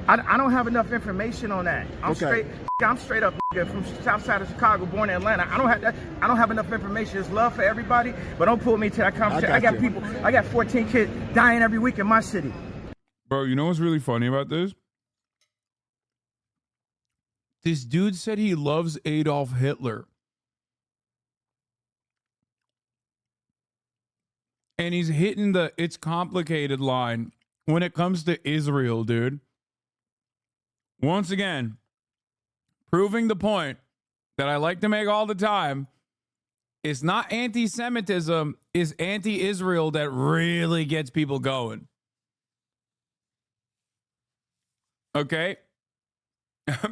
I don't have enough information on that. I'm straight up from south side of Chicago, born in Atlanta. I don't have enough information. It's love for everybody, but don't pull me to that conversation. I got 14 kids dying every week in my city. Bro, you know what's really funny about this? This dude said he loves Adolf Hitler. And he's hitting the "it's complicated" line when it comes to Israel, dude. Once again, proving the point that I like to make all the time. It's not anti-Semitism, it's anti-Israel that really gets people going. Okay?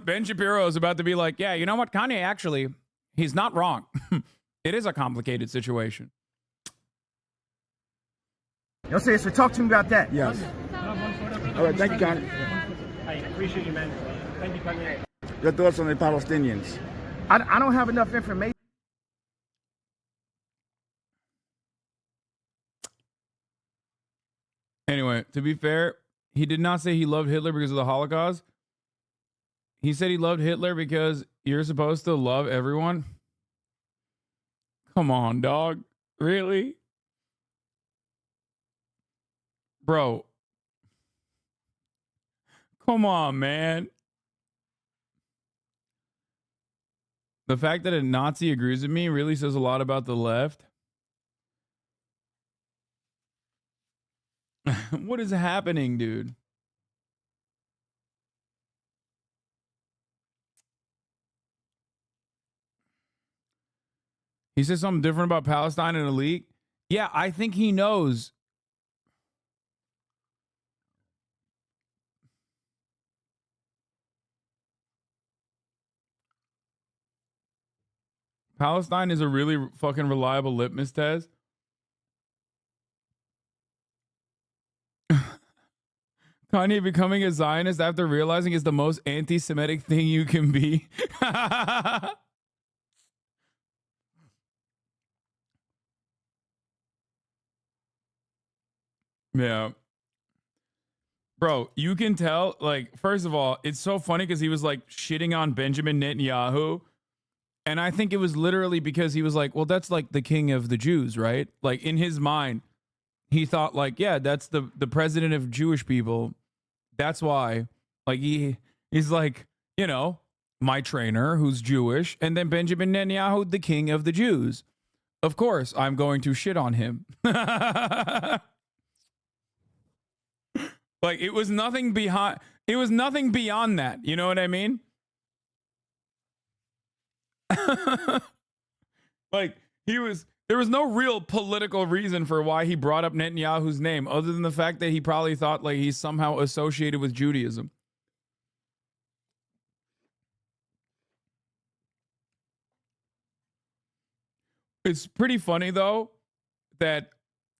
Ben Shapiro is about to be like, yeah, you know what? Kanye, actually, he's not wrong. It is a complicated situation. You know what I'm saying? So talk to me about that. Yes. All right, thank you, Kanye. I appreciate you, man. Thank you, Kanye. Your thoughts on the Palestinians? I don't have enough information. Anyway, to be fair, he did not say he loved Hitler because of the Holocaust. He said he loved Hitler because you're supposed to love everyone. Come on, dog. Really? Bro. Come on, man. The fact that a Nazi agrees with me really says a lot about the left. What is happening, dude? He says something different about Palestine in a leak. Yeah, I think he knows. Palestine is a really fucking reliable litmus test. Kanye becoming a Zionist after realizing it's the most anti-Semitic thing you can be. Yeah. Bro, you can tell, like, first of all, it's so funny because he was like shitting on Benjamin Netanyahu. And I think it was literally because he was like, well, that's like the king of the Jews, right? Like in his mind, he thought like, yeah, that's the president of Jewish people. That's why, like, he's like, you know, my trainer who's Jewish, and then Benjamin Netanyahu, the king of the Jews. Of course, I'm going to shit on him. Like it was nothing beyond that. You know what I mean? Like there was no real political reason for why he brought up Netanyahu's name other than the fact that he probably thought like he's somehow associated with Judaism. It's pretty funny though that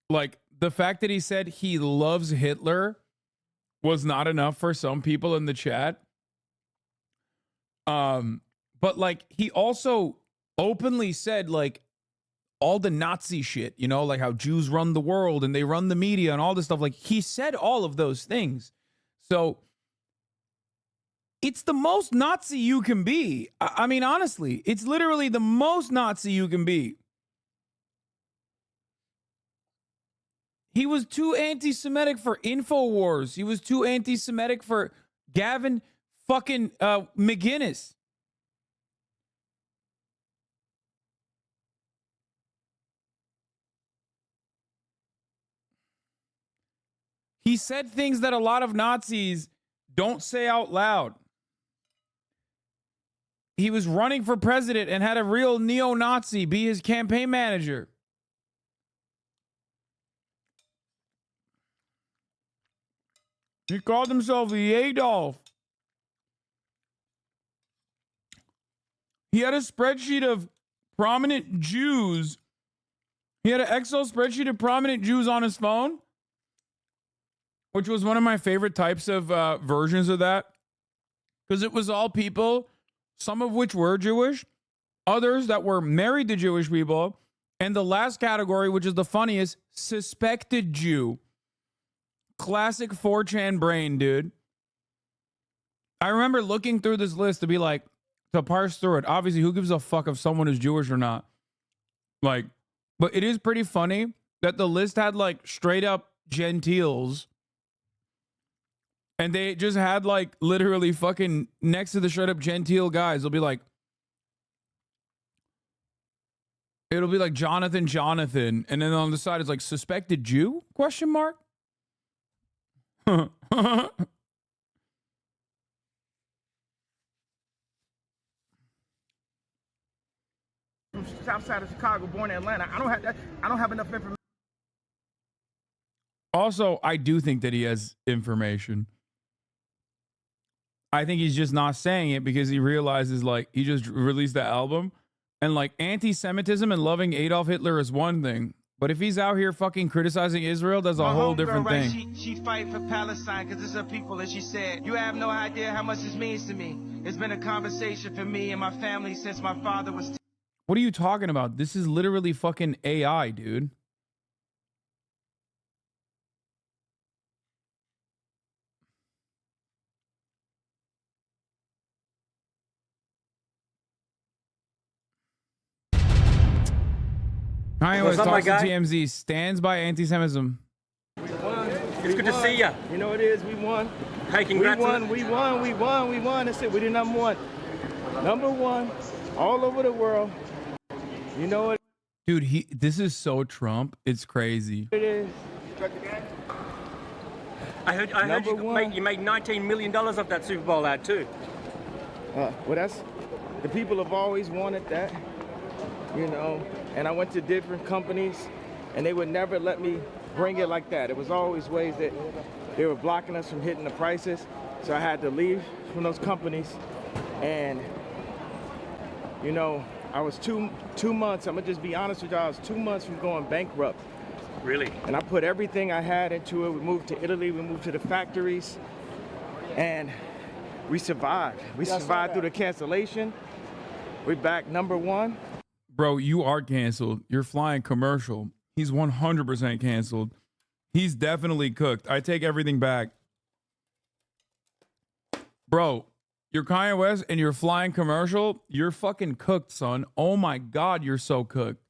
like the fact that he said he loves Hitler was not enough for some people in the chat. But like he also openly said like all the Nazi shit, you know, like how Jews run the world and they run the media and all this stuff. Like he said all of those things. So it's the most Nazi you can be. I mean, honestly, it's literally the most Nazi you can be. He was too anti-Semitic for InfoWars. He was too anti-Semitic for Gavin fucking McGinnis. He said things that a lot of Nazis don't say out loud. He was running for president and had a real neo-Nazi be his campaign manager. He called himself the Adolf. He had a spreadsheet of prominent Jews. He had an Excel spreadsheet of prominent Jews on his phone, which was one of my favorite types of versions of that. Because it was all people, some of which were Jewish, others that were married to Jewish people, and the last category, which is the funniest, suspected Jew. Classic 4chan brain, dude. I remember looking through this list to be like, to parse through it. Obviously, who gives a fuck if someone is Jewish or not? Like, but it is pretty funny that the list had like straight up Gentiles, and they just had like literally fucking next to the straight up Gentile guys, it'll be like Jonathan, and then on the side it's like suspected Jew? Question mark. From south side of Chicago, born in Atlanta. I don't have enough information. Also, I do think that he has information. I think he's just not saying it because he realizes like he just released the album, and like anti-Semitism and loving Adolf Hitler is one thing, but if he's out here fucking criticizing Israel, that's a whole different thing. She fight for Palestine because it's her people, and she said, "You have no idea how much this means to me. It's been a conversation for me and my family since my father was." What are you talking about? This is literally fucking AI, dude. Kanye West talks to TMZ, stands by anti-Semitism. It's good to see you. You know what it is? We won. Hey, congrats. We won. That's it. We did number one. Number one all over the world. You know what? Dude, this is so Trump. It's crazy. It is. I heard you made $19 million off that Super Bowl ad too. Well, that's the people have always wanted that, you know. And I went to different companies, and they would never let me bring it like that. It was always ways that they were blocking us from hitting the prices. So I had to leave from those companies, and you know, I was two months. I'm gonna just be honest with y'all. I was 2 months from going bankrupt. Really? And I put everything I had into it. We moved to Italy. We moved to the factories, and we survived. We survived through the cancellation. We're back number one. Bro, you are canceled. You're flying commercial. He's 100% canceled. He's definitely cooked. I take everything back. Bro, you're Kanye West and you're flying commercial. You're fucking cooked, son. Oh my God, you're so cooked.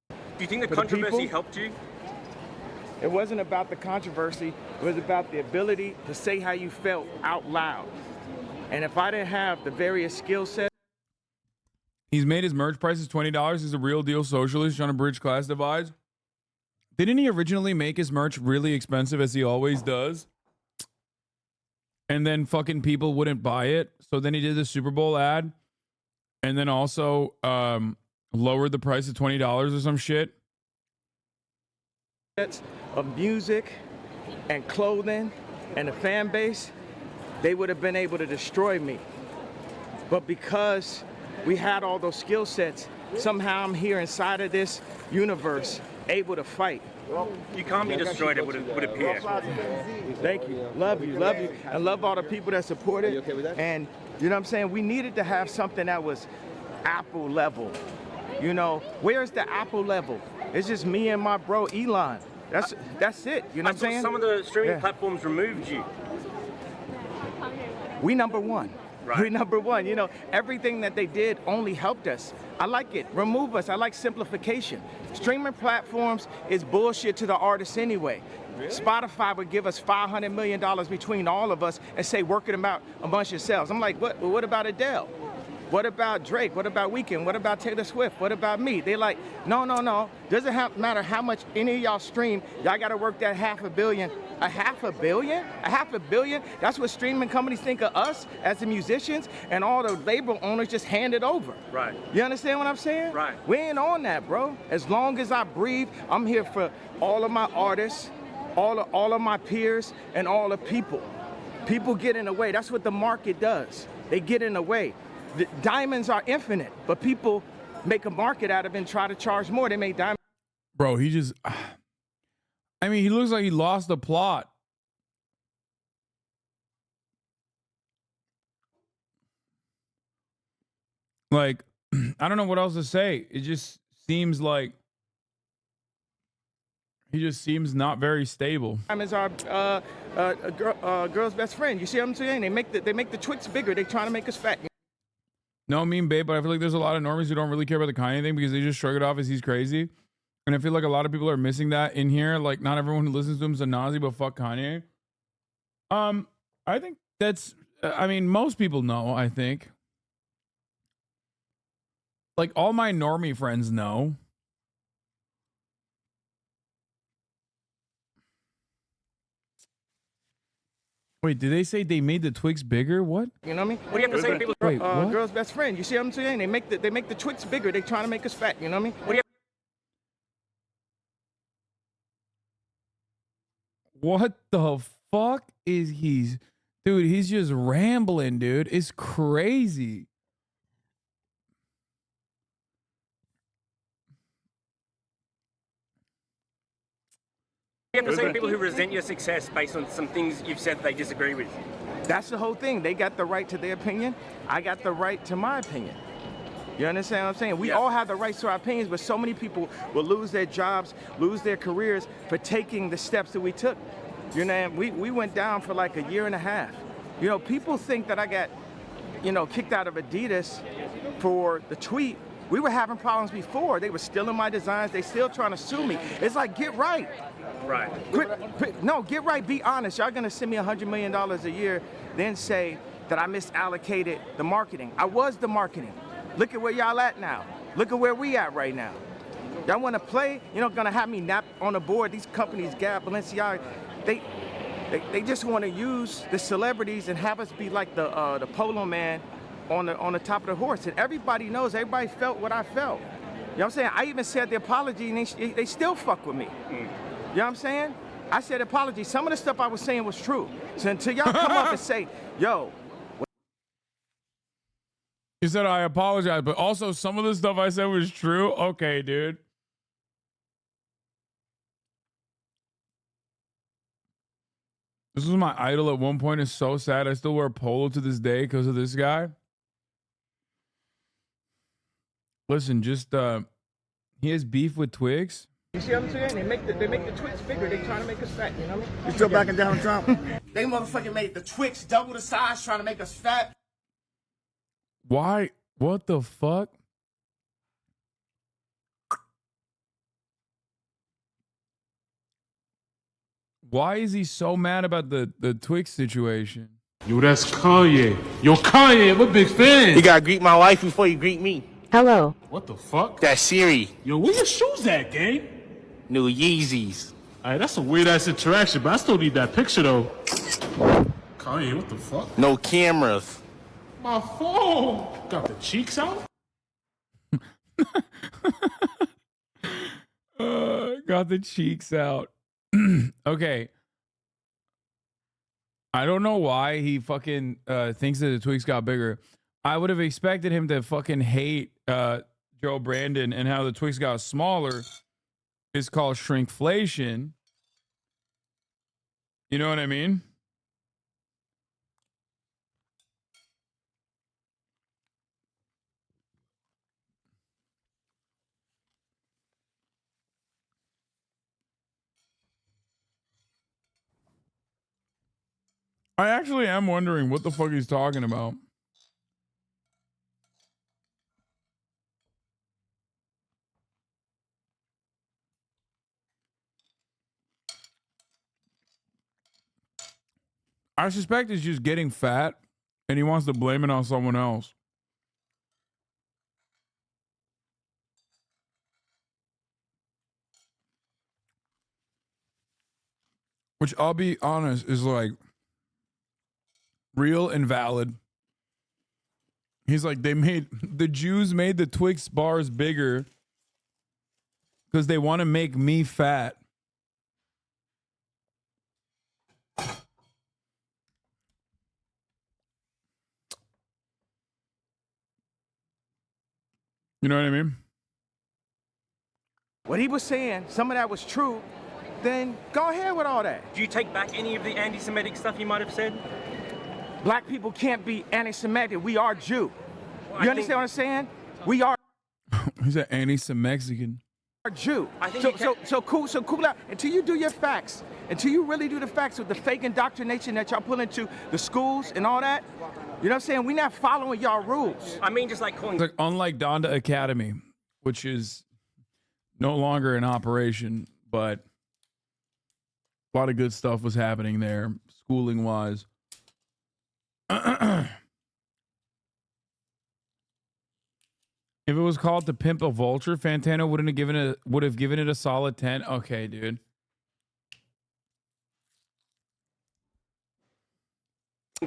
Do you think the controversy helped you? It wasn't about the controversy. It was about the ability to say how you felt out loud. And if I didn't have the various skill sets. He's made his merch prices $20. He's a real deal socialist trying to bridge class divides. Didn't he originally make his merch really expensive, as he always does? And then fucking people wouldn't buy it. So then he did the Super Bowl ad. And then also lowered the price to $20 or some shit. Of music and clothing and the fan base, they would have been able to destroy me. But because we had all those skill sets, somehow I'm here inside of this universe, able to fight. You can't be destroyed, it would appear. Thank you. Love you. And love all the people that support it. And you know what I'm saying? We needed to have something that was Apple level. You know, where's the Apple level? It's just me and my bro Elon. That's it. You know what I'm saying? Some of the streaming platforms removed you. We number one. Right. We number one. You know, everything that they did only helped us. I like it. Remove us. I like simplification. Streaming platforms is bullshit to the artists anyway. Really? Spotify would give us $500 million between all of us and say, work it out amongst yourselves. I'm like, what? Well, what about Adele? What about Drake? What about Weeknd? What about Taylor Swift? What about me? They like, no. Doesn't matter how much any of y'all stream. Y'all got to work that $500 million. A $500 million? A $500 million? That's what streaming companies think of us as the musicians, and all the label owners just hand it over. Right. You understand what I'm saying? Right. We ain't on that, bro. As long as I breathe, I'm here for all of my artists, all of my peers, and all the people. People get in the way. That's what the market does. They get in the way. The diamonds are infinite, but people make a market out of it and try to charge more. They make diamonds. Bro, he just, I mean, he looks like he lost the plot. Like, I don't know what else to say. It just seems like He just seems not very stable. I'm as our girl's best friend. You see what I'm saying? They make the Twix bigger. They're trying to make us fat. No, I mean, babe, but I feel like there's a lot of normies who don't really care about the Kanye thing because they just shrug it off as he's crazy. And I feel like a lot of people are missing that in here. Like, not everyone who listens to him is a Nazi, but fuck Kanye. I think that's, I mean, most people know, I think. Like, all my normie friends know. Wait, did they say they made the Twix bigger? What? You know what I mean? What do you have to say to people? Wait, what? Girl's best friend. You see what I'm saying? They make the Twix bigger. They're trying to make us fat. You know what I mean? What do you What the fuck is he? Dude, he's just rambling, dude. It's crazy. You have to say to people who resent your success based on some things you've said they disagree with. That's the whole thing. They got the right to their opinion. I got the right to my opinion. You understand what I'm saying? We all have the rights to our opinions, but so many people will lose their jobs, lose their careers for taking the steps that we took. You know, we went down for like a year and a half. You know, people think that I got, you know, kicked out of Adidas for the tweet. We were having problems before. They were stealing my designs. They still trying to sue me. It's like, get right. Right. Get right, be honest. Y'all gonna send me $100 million a year, then say that I misallocated the marketing. I was the marketing. Look at where y'all at now. Look at where we at right now. Y'all wanna play? You're not gonna have me nap on the board. These companies, Gap, Balenciaga, they just wanna use the celebrities and have us be like the polo man on the top of the horse. And everybody knows, everybody felt what I felt. You know what I'm saying? I even said the apology and they still fuck with me. You know what I'm saying? I said apology. Some of the stuff I was saying was true. So until y'all come up and say, yo. He said, I apologize, but also some of the stuff I said was true. Okay, dude. This was my idol at one point. It's so sad. I still wear polo to this day because of this guy. Listen, just, he has beef with Twix. You see what I'm saying? They make the Twix bigger. They trying to make us fat. You know what I mean? You still backing down Trump? They motherfucking made the Twix double the size, trying to make us fat. Why? What the fuck? Why is he so mad about the Twix situation? Yo, that's Kanye. Yo, Kanye, I'm a big fan. You gotta greet my wife before you greet me. Hello. What the fuck? That's Siri. Yo, where your shoes at, gang? New Yeezys. Alright, that's a weird ass interaction, but I still need that picture though. Kanye, what the fuck? No cameras. My phone. Got the cheeks out? Got the cheeks out. Okay. I don't know why he fucking thinks that the Twix got bigger. I would have expected him to fucking hate Joe Brandon and how the Twix got smaller. It's called shrinkflation. You know what I mean? I actually am wondering what the fuck he's talking about. I suspect he's just getting fat and he wants to blame it on someone else. Which, I'll be honest, is like real and valid. He's like, the Jews made the Twix bars bigger because they want to make me fat. You know what I mean? What he was saying, some of that was true, then go ahead with all that. Do you take back any of the anti-Semitic stuff you might have said? Black people can't be anti-Semitic. We are Jew. You understand what I'm saying? We are. He's an anti-Mexican. Jew. I think So cool out until you do your facts. Until you really do the facts with the fake indoctrination that y'all pull into the schools and all that. You know what I'm saying? We're not following y'all rules. I mean, just like calling. Like, unlike Donda Academy, which is no longer in operation, but a lot of good stuff was happening there, schooling wise. If it was called To Pimp a Vulture, Fantano would have given it a solid 10. Okay, dude.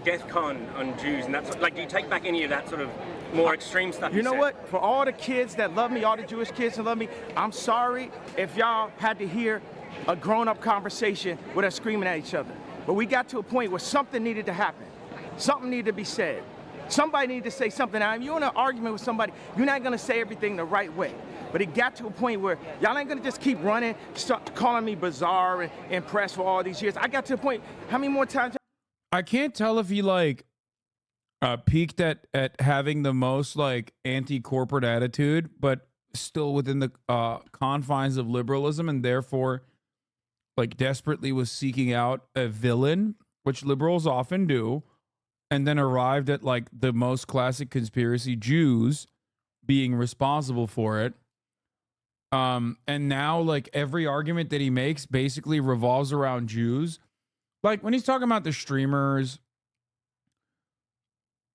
Death con on Jews, and that's like, do you take back any of that sort of more extreme stuff? You know said? what? For all the kids that love me, all the Jewish kids that love me, I'm sorry if y'all had to hear a grown-up conversation with us screaming at each other. But we got to a point where something needed to happen. Something needed to be said. Somebody needed to say something. Now, if you're in an argument with somebody, you're not going to say everything the right way. But it got to a point where y'all ain't going to just keep running, start calling me bizarre and impressed for all these years. I got to a point, how many more times? I can't tell if he like peaked at having the most like anti-corporate attitude, but still within the confines of liberalism, and therefore like desperately was seeking out a villain, which liberals often do, and then arrived at like the most classic conspiracy, Jews being responsible for it. And now like every argument that he makes basically revolves around Jews. Like when he's talking about the streamers,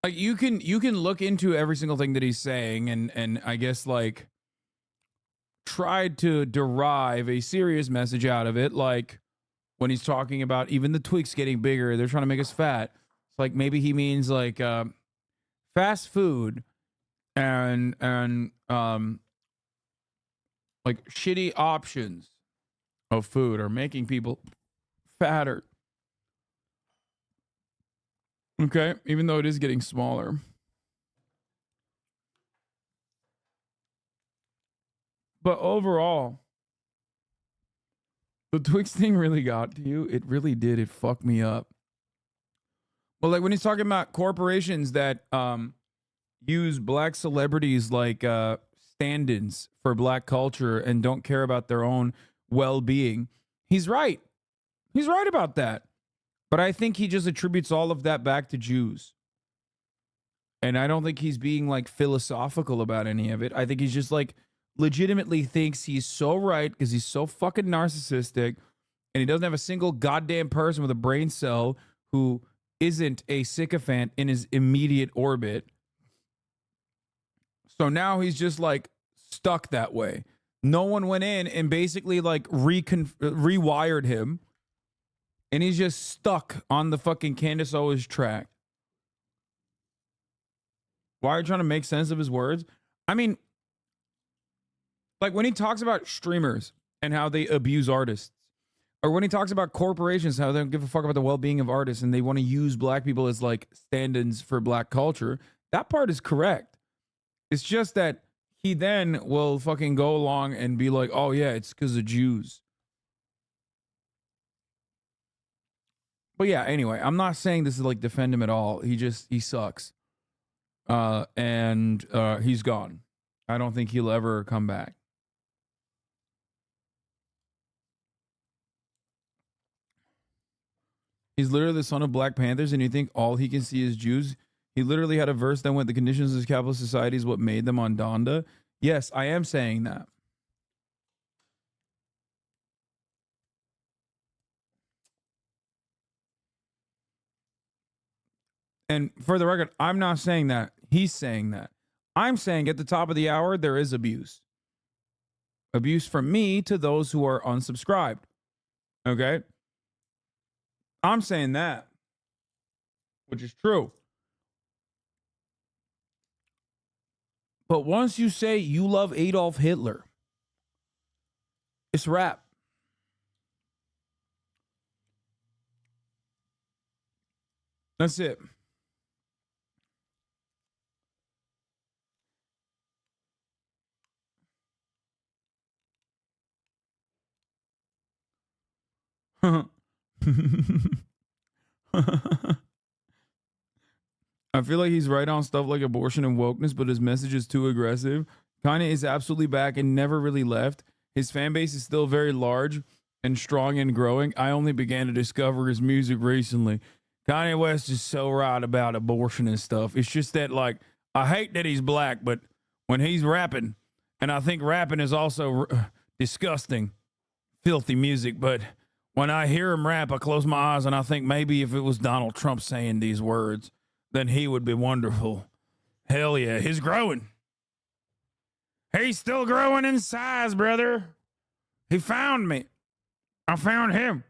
like you can look into every single thing that he's saying and I guess like tried to derive a serious message out of it. Like when he's talking about even the Twix getting bigger, they're trying to make us fat. It's like maybe he means like fast food and like shitty options of food are making people fatter. Okay, even though it is getting smaller. But overall, the Twix thing really got to you. It really did. It fucked me up. Well, like when he's talking about corporations that use black celebrities like stand-ins for black culture and don't care about their own well-being, he's right. He's right about that. But I think he just attributes all of that back to Jews. And I don't think he's being like philosophical about any of it. I think he's just like legitimately thinks he's so right because he's so fucking narcissistic and he doesn't have a single goddamn person with a brain cell who isn't a sycophant in his immediate orbit. So now he's just like stuck that way. No one went in and basically like rewired him. And he's just stuck on the fucking Candace Owens track. Why are you trying to make sense of his words? I mean, like when he talks about streamers and how they abuse artists, or when he talks about corporations, how they don't give a fuck about the well-being of artists and they want to use black people as like stand-ins for black culture, that part is correct. It's just that he then will fucking go along and be like, oh yeah, it's because of Jews. But yeah, anyway, I'm not saying this is like defend him at all. He sucks. And he's gone. I don't think he'll ever come back. He's literally the son of Black Panthers, and you think all he can see is Jews? He literally had a verse that went, the conditions of this capitalist society is what made them on Donda. Yes, I am saying that. And for the record, I'm not saying that. He's saying that. I'm saying at the top of the hour, there is abuse. Abuse from me to those who are unsubscribed. Okay? I'm saying that, which is true. But once you say you love Adolf Hitler, it's a wrap. That's it. I feel like he's right on stuff like abortion and wokeness, but his message is too aggressive. Kanye is absolutely back and never really left. His fan base is still very large and strong and growing. I only began to discover his music recently. Kanye West is so right about abortion and stuff. It's just that, like, I hate that he's black, but when he's rapping, and I think rapping is also disgusting, filthy music, but when I hear him rap, I close my eyes and I think maybe if it was Donald Trump saying these words, then he would be wonderful. Hell yeah, he's growing. He's still growing in size, brother. He found me. I found him.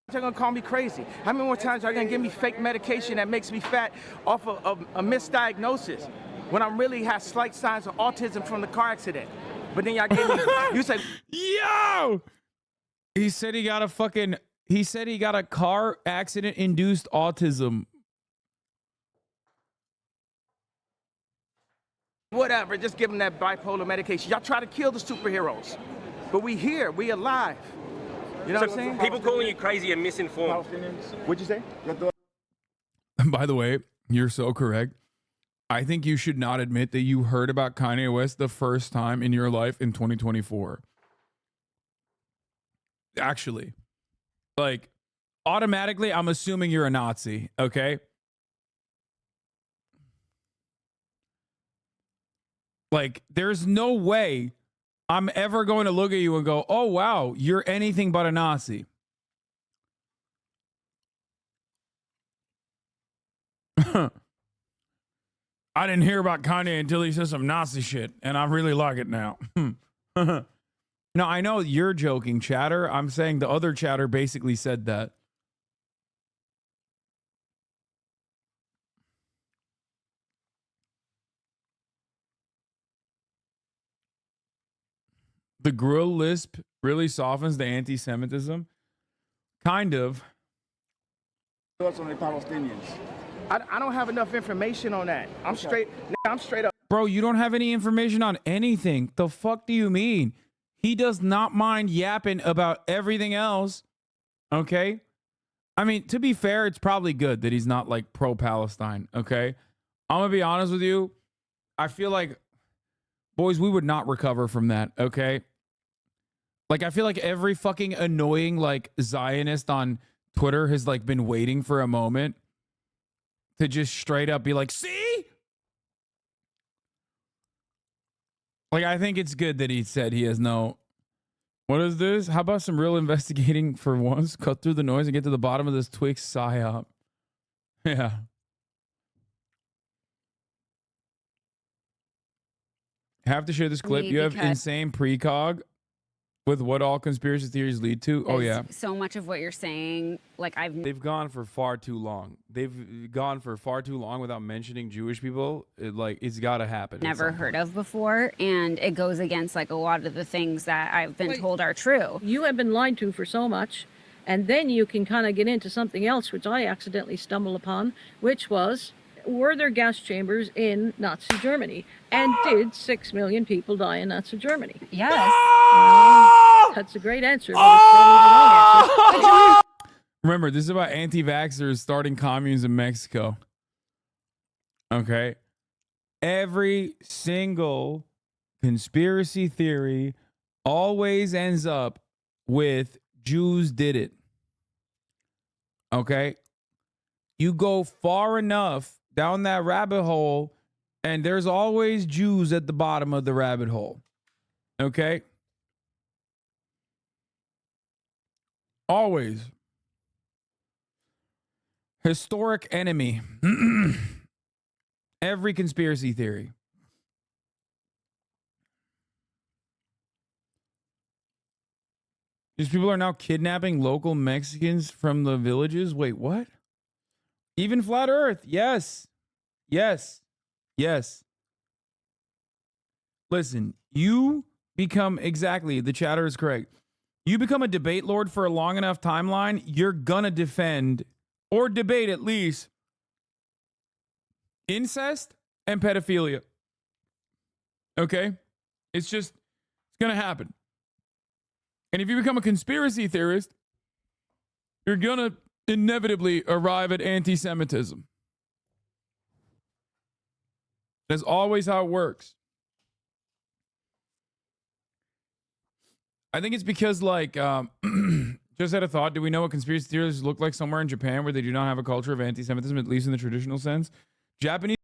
They're gonna call me crazy. How many more times are they gonna give me fake medication that makes me fat off of a misdiagnosis when I really have slight signs of autism from the car accident? But then y'all gave me, you said, yo! He said he got a car accident induced autism. whatever, just give them that bipolar medication. Y'all try to kill the superheroes, but we here, we alive. You know what I'm saying? People calling you crazy and misinformed. What'd you say? By the way, you're so correct. I think you should not admit that you heard about Kanye West the first time in your life in 2024. Actually, like, automatically, I'm assuming you're a Nazi, okay? Like, there's no way I'm ever going to look at you and go, oh, wow, you're anything but a Nazi. I didn't hear about Kanye until he said some Nazi shit, and I really like it now. No, I know you're joking, chatter. I'm saying the other chatter basically said that. The grill lisp really softens the anti-Semitism. Kind of. Thoughts on the Palestinians? I don't have enough information on that. I'm straight up. Bro, you don't have any information on anything. The fuck do you mean? He does not mind yapping about everything else. Okay? I mean, to be fair, it's probably good that he's not like pro-Palestine. Okay? I'm gonna be honest with you. I feel like, boys, we would not recover from that. Okay? Like, I feel like every fucking annoying like Zionist on Twitter has like been waiting for a moment to just straight up be like, see? Like, I think it's good that he said he has no... What is this? How about some real investigating for once? Cut through the noise and get to the bottom of this Twix psyop. Yeah. Have to share this clip. You have insane precog with what all conspiracy theories lead to. Oh, yeah. So much of what you're saying, like They've gone for far too long. They've gone for far too long without mentioning Jewish people. It's got to happen. Never heard of before. And it goes against like a lot of the things that I've been told are true. You have been lied to for so much. And then you can kind of get into something else, which I accidentally stumbled upon, which was, were there gas chambers in Nazi Germany? And did 6 million people die in Nazi Germany? Yes. That's a great answer, but it's probably the wrong answer. Remember, this is about anti-vaxxers starting communes in Mexico. Okay? Every single conspiracy theory always ends up with Jews did it. Okay? You go far enough down that rabbit hole, and there's always Jews at the bottom of the rabbit hole. Okay? Always. Historic enemy. Every conspiracy theory. These people are now kidnapping local Mexicans from the villages. Wait, what? Even flat Earth. Yes. Yes. Yes. Listen, you become exactly, the chatter is correct. You become a debate lord for a long enough timeline, you're gonna defend or debate at least incest and pedophilia. Okay? It's gonna happen. And if you become a conspiracy theorist, you're gonna inevitably arrive at anti-Semitism. That's always how it works. I think it's because like just had a thought. Do we know what conspiracy theories look like somewhere in Japan where they do not have a culture of anti-Semitism, at least in the traditional sense? Japanese